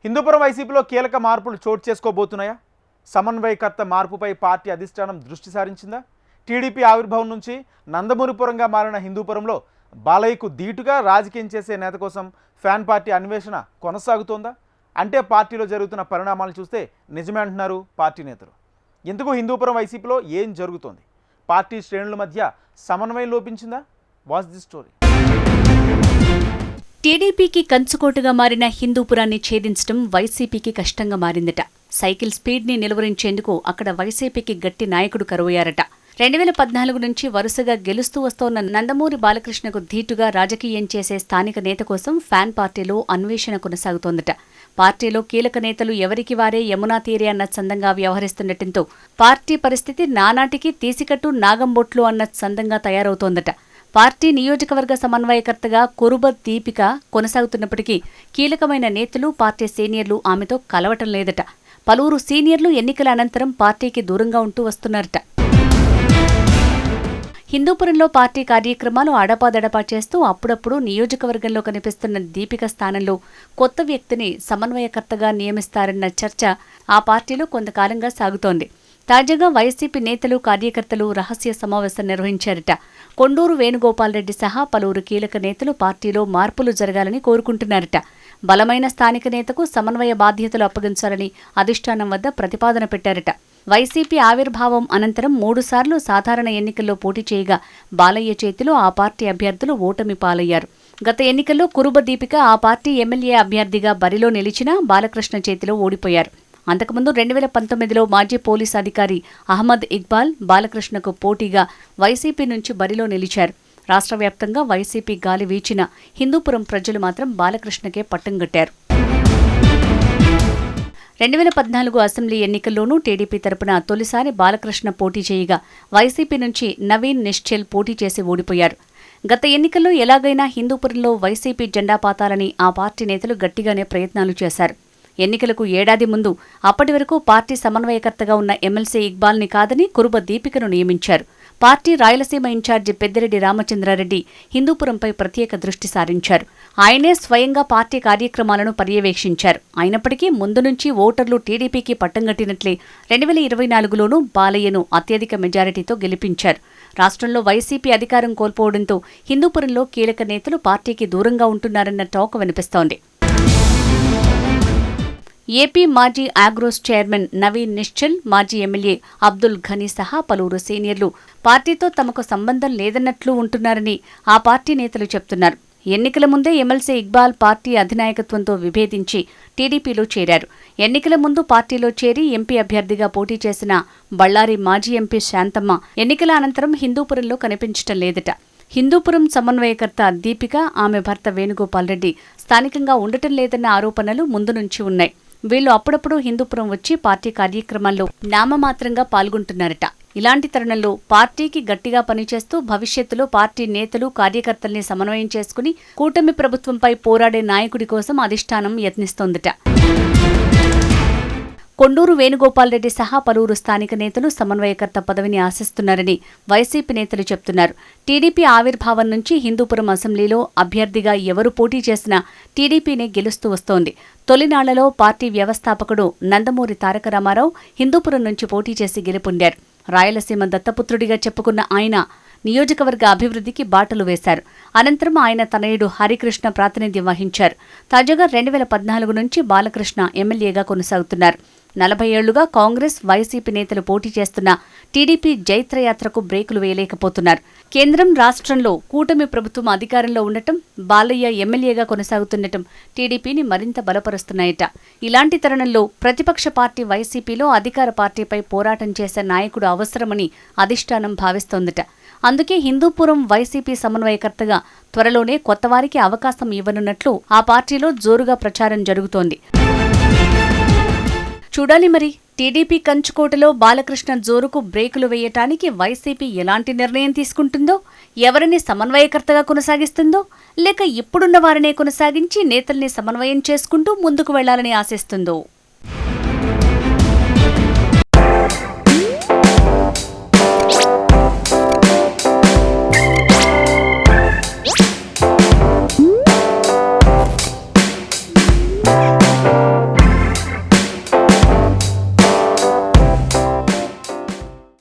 హిందూపురం వైసీపీలో కీలక మార్పులు చోటు చేసుకోబోతున్నాయా? సమన్వయకర్త మార్పుపై పార్టీ అధిష్టానం దృష్టి సారించిందా? టీడీపీ ఆవిర్భావం నుంచి నందమూరిపురంగా మారిన హిందూపురంలో బాలయ్యకు ధీటుగా రాజకీయం చేసే నేత కోసం ఫ్యాన్ పార్టీ అన్వేషణ కొనసాగుతోందా? అంటే పార్టీలో జరుగుతున్న పరిణామాలు చూస్తే నిజమే అంటున్నారు పార్టీ నేతలు. ఎందుకు హిందూపురం వైసీపీలో ఏం జరుగుతోంది? పార్టీ శ్రేణుల మధ్య సమన్వయం లోపించిందా? Watch the story. టీడీపీకి కంచుకోటగా మారిన హిందూపురాన్ని ఛేదించడం వైసీపీకి కష్టంగా మారిందట. సైకిల్ స్పీడ్ని నిలువరించేందుకు అక్కడ వైసీపీకి గట్టి నాయకుడు కరువయ్యారట. 2014 నుంచి వరుసగా గెలుస్తూ వస్తోన్న నందమూరి బాలకృష్ణకు ధీటుగా రాజకీయం చేసే స్థానిక నేత కోసం ఫ్యాన్ పార్టీలో అన్వేషణ కొనసాగుతోందట. పార్టీలో కీలక నేతలు ఎవరికి వారే యమునా తీరే అన్న చందంగా వ్యవహరిస్తుండటంతో పార్టీ పరిస్థితి నానాటికి తీసికట్టు నాగంబొట్లు అన్న చందంగా తయారవుతోందట. పార్టీ నియోజకవర్గ సమన్వయకర్తగా కురుబ దీపిక కొనసాగుతున్నప్పటికీ కీలకమైన నేతలు, పార్టీ సీనియర్లు ఆమెతో కలవటం లేదట. పలువురు సీనియర్లు ఎన్నికల అనంతరం పార్టీకి దూరంగా ఉంటూ వస్తున్నారట. హిందూపురంలో పార్టీ కార్యక్రమాలు అడపాదడపా చేస్తూ అప్పుడప్పుడు నియోజకవర్గంలో కనిపిస్తున్న దీపిక స్థానంలో కొత్త వ్యక్తిని సమన్వయకర్తగా నియమిస్తారన్న చర్చ ఆ పార్టీలో కొంతకాలంగా సాగుతోంది. తాజాగా వైసీపీ నేతలు, కార్యకర్తలు రహస్య సమావేశం నిర్వహించారట. కొండూరు వేణుగోపాల్రెడ్డి సహా పలువురు కీలక నేతలు పార్టీలో మార్పులు జరగాలని కోరుకుంటున్నారట. బలమైన స్థానిక నేతకు సమన్వయ బాధ్యతలు అప్పగించాలని అధిష్టానం వద్ద ప్రతిపాదన పెట్టారట. వైసీపీ ఆవిర్భావం అనంతరం 3 సార్లు సాధారణ ఎన్నికల్లో పోటీ చేయగా బాలయ్య చేతిలో ఆ పార్టీ అభ్యర్థులు ఓటమి పాలయ్యారు. గత ఎన్నికల్లో కురుబ దీపిక ఆ పార్టీ ఎమ్మెల్యే అభ్యర్థిగా బరిలో నిలిచినా బాలకృష్ణ చేతిలో ఓడిపోయారు. అంతకుముందు 2019లో మాజీ పోలీస్ అధికారి అహ్మద్ ఇక్బాల్ బాలకృష్ణకు పోటీగా వైసీపీ నుంచి బరిలో నిలిచారు. రాష్ట్ర వ్యాప్తంగా వైసీపీ గాలి వీచిన హిందూపురం ప్రజలు మాత్రం బాలకృష్ణకే పట్టం కట్టారు. 2014 అసెంబ్లీ ఎన్నికల్లోనూ టీడీపీ తరపున తొలిసారి బాలకృష్ణ పోటీ చేయగా వైసీపీ నుంచి నవీన్ నిశ్చల్ పోటీ చేసి ఓడిపోయారు. గత ఎన్నికల్లో ఎలాగైనా హిందూపురంలో వైసీపీ జెండా పాతాలని ఆ పార్టీ నేతలు గట్టిగానే ప్రయత్నాలు చేశారు. ఎన్నికలకు ఏడాది ముందు అప్పటి వరకు పార్టీ సమన్వయకర్తగా ఉన్న ఎమ్మెల్సీ ఇక్బాల్ని కాదని కురుబ దీపికను నియమించారు. పార్టీ రాయలసీమ ఇన్ఛార్జి పెద్దిరెడ్డి రామచంద్రారెడ్డి హిందూపురంపై ప్రత్యేక దృష్టి సారించారు. ఆయనే స్వయంగా పార్టీ కార్యక్రమాలను పర్యవేక్షించారు. అయినప్పటికీ ముందు నుంచి ఓటర్లు టీడీపీకి పట్టంగట్టినట్లే 2024లోనూ బాలయ్యను అత్యధిక మెజారిటీతో గెలిపించారు. రాష్ట్రంలో వైసీపీ అధికారం కోల్పోవడంతో హిందూపురంలో కీలక నేతలు పార్టీకి దూరంగా ఉంటున్నారన్న టాక్ వినిపిస్తోంది. ఏపీ మాజీ ఆగ్రోస్ చైర్మన్ నవీన్ నిశ్చల్, మాజీ ఎమ్మెల్యే అబ్దుల్ ఘనీ సహా పలువురు సీనియర్లు పార్టీతో తమకు సంబంధం లేదన్నట్లు ఉంటున్నారని ఆ పార్టీ నేతలు చెప్తున్నారు. ఎన్నికల ముందే ఎమ్మెల్సీ ఇక్బాల్ పార్టీ అధినాయకత్వంతో విభేదించి టీడీపీలో చేరారు. ఎన్నికల ముందు పార్టీలో చేరి ఎంపీ అభ్యర్థిగా పోటీ చేసిన బళ్లారి మాజీ ఎంపీ శాంతమ్మ ఎన్నికల అనంతరం హిందూపురంలో కనిపించటం లేదట. హిందూపురం సమన్వయకర్త దీపిక, ఆమె భర్త వేణుగోపాల్రెడ్డి స్థానికంగా ఉండటం లేదన్న ఆరోపణలు ముందు నుంచి ఉన్నాయి. వీళ్లు అప్పుడప్పుడు హిందూపురం వచ్చి పార్టీ కార్యక్రమాల్లో నామమాత్రంగా పాల్గొంటున్నారట. ఇలాంటి తరుణంలో పార్టీకి గట్టిగా పనిచేస్తూ భవిష్యత్తులో పార్టీ నేతలు, కార్యకర్తల్ని సమన్వయం చేసుకుని కూటమి ప్రభుత్వంపై పోరాడే నాయకుడి కోసం అధిష్టానం యత్నిస్తోందట. కొండూరు వేణుగోపాల్రెడ్డి సహా పలువురు స్థానిక నేతలు సమన్వయకర్త పదవిని ఆశిస్తున్నారని వైసీపీ నేతలు చెప్తున్నారు. టీడీపీ ఆవిర్భావం నుంచి హిందూపురం అసెంబ్లీలో అభ్యర్థిగా ఎవరు పోటీ చేసినా టీడీపీనే గెలుస్తూ వస్తోంది. తొలినాళ్లలో పార్టీ వ్యవస్థాపకుడు నందమూరి తారక రామారావు హిందూపురం నుంచి పోటీ చేసి గెలుపొందారు. రాయలసీమ దత్తపుత్రుడిగా చెప్పుకున్న ఆయన నియోజకవర్గ అభివృద్ధికి బాటలు వేశారు. అనంతరం ఆయన తనయుడు హరికృష్ణ ప్రాతినిధ్యం వహించారు. తాజాగా 2014 నుంచి బాలకృష్ణ ఎమ్మెల్యేగా కొనసాగుతున్నారు. 40 ఏళ్లుగా కాంగ్రెస్, వైసీపీ నేతలు పోటీ చేస్తున్న టీడీపీ జైత్రయాత్రకు బ్రేకులు వేయలేకపోతున్నారు. కేంద్రం, రాష్ట్రంలో కూటమి ప్రభుత్వం అధికారంలో ఉండటం, బాలయ్య ఎమ్మెల్యేగా కొనసాగుతుండటం టీడీపీని మరింత బలపరుస్తున్నాయట. ఇలాంటి తరుణంలో ప్రతిపక్ష పార్టీ వైసీపీలో అధికార పార్టీపై పోరాటం చేసే నాయకుడు అవసరమని అధిష్టానం భావిస్తోందట. అందుకే హిందూపురం వైసీపీ సమన్వయకర్తగా త్వరలోనే కొత్తవారికి అవకాశం ఇవ్వనున్నట్లు ఆ పార్టీలో జోరుగా ప్రచారం జరుగుతోంది. చూడాలి మరి టీడీపీ కంచుకోటలో బాలకృష్ణ జోరుకు బ్రేకులు వేయటానికి వైసీపీ ఎలాంటి నిర్ణయం తీసుకుంటుందో, ఎవరిని సమన్వయకర్తగా కొనసాగిస్తుందో, లేక ఇప్పుడున్న వారినే కొనసాగించి నేతల్ని సమన్వయం చేసుకుంటూ ముందుకు వెళ్లాలని ఆశిస్తుందో.